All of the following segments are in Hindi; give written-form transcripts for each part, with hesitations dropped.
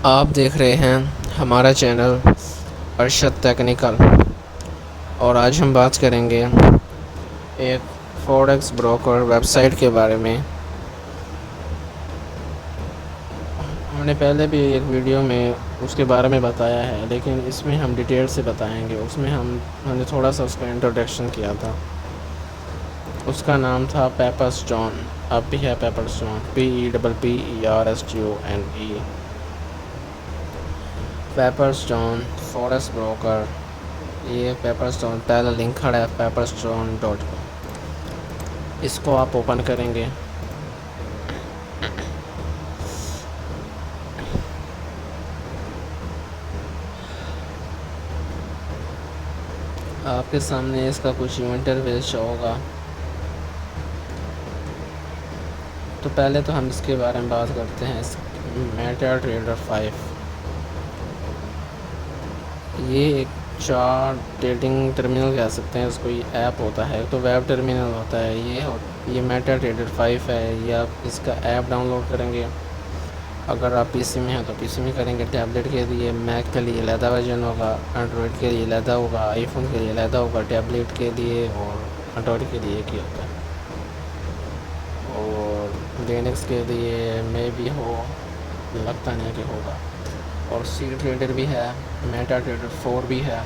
आप देख रहे हैं हमारा चैनल अरशद टेक्निकल और आज हम बात करेंगे एक फॉरेक्स ब्रोकर वेबसाइट के बारे में। हमने पहले भी एक वीडियो में उसके बारे में बताया है, लेकिन इसमें हम डिटेल से बताएंगे। उसमें हमने थोड़ा सा उसका इंट्रोडक्शन किया था। उसका नाम था पेपरस्टोन। अब भी है Pepperstone, PEPPERSTONE। Pepperstone forex broker, ये पेपरस्टोन पहला लिंक खड़ा है pepperstone.com। इसको आप ओपन करेंगे। आपके सामने इसका कुछ इंटरफेस शो होगा। तो पहले तो हम इसके बारे में बात करते हैं। मेटा ट्रेडर 5 ये एक चार्ट ट्रेडिंग टर्मिनल कह सकते हैं इसको। ये ऐप होता है, तो वेब टर्मिनल होता है ये मेटा ट्रेडर 5 है। ये आप इसका ऐप डाउनलोड करेंगे। अगर आप पीसी में हैं तो पीसी में करेंगे। टैबलेट के लिए मैक के लिए अलहदा वर्जन होगा, एंड्रॉयड के लिए अलहदा होगा, आईफोन के लिए अलहदा होगा। टैबलेट के लिए और एंड्रॉयड के लिए एक ही होता है, और लिनक्स के लिए में भी हो, लगता नहीं कि होगा। और सी ट्रेडर भी है, मेटा ट्रेडर 4 भी है।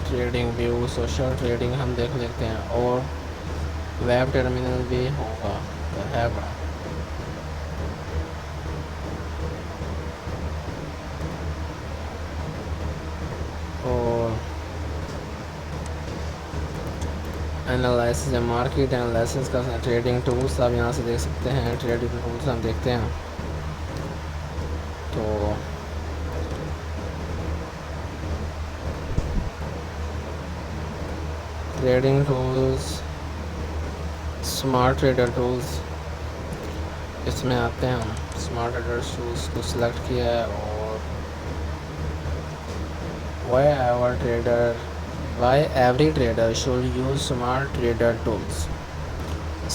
ट्रेडिंग व्यू, सोशल ट्रेडिंग हम देख लेते हैं, और वेब टर्मिनल भी होगा है। और एनालिसिस या मार्केट एनालिसिस का ट्रेडिंग टूल्स आप यहाँ से देख सकते हैं। ट्रेडिंग टूल्स हम देखते हैं तो trading tools, smart trader tools, इसमें आते हैं हम। स्मार्ट ट्रेडर टूल्स को सिलेक्ट किया है, और why every trader should use smart trader tools.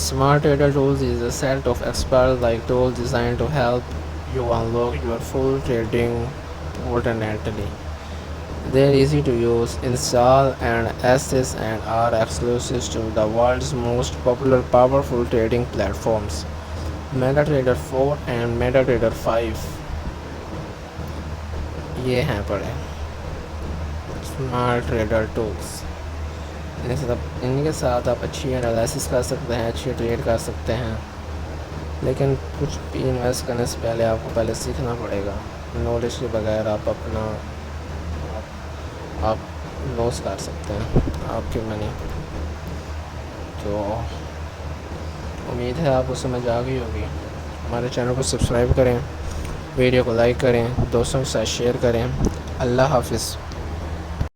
Smart trader tools is a set of expert-like tools designed to help you unlock your full trading potential. They're easy to use, install, and access, and are exclusive to the world's most popular powerful trading platforms, MetaTrader 4 and MetaTrader 5। ये हैं पड़े स्मार्ट ट्रेडर टूल्स। इनके साथ आप अच्छी एनालिसिस कर सकते हैं, अच्छी ट्रेड कर सकते हैं। लेकिन कुछ भी इन्वेस्ट करने से पहले आपको पहले सीखना पड़ेगा। नॉलेज के बगैर आप लॉस कर सकते हैं आपकी मनी। तो उम्मीद है आपको समझ आ गई होगी। हमारे चैनल को सब्सक्राइब करें, वीडियो को लाइक करें, दोस्तों के साथ शेयर करें। अल्लाह हाफिज़।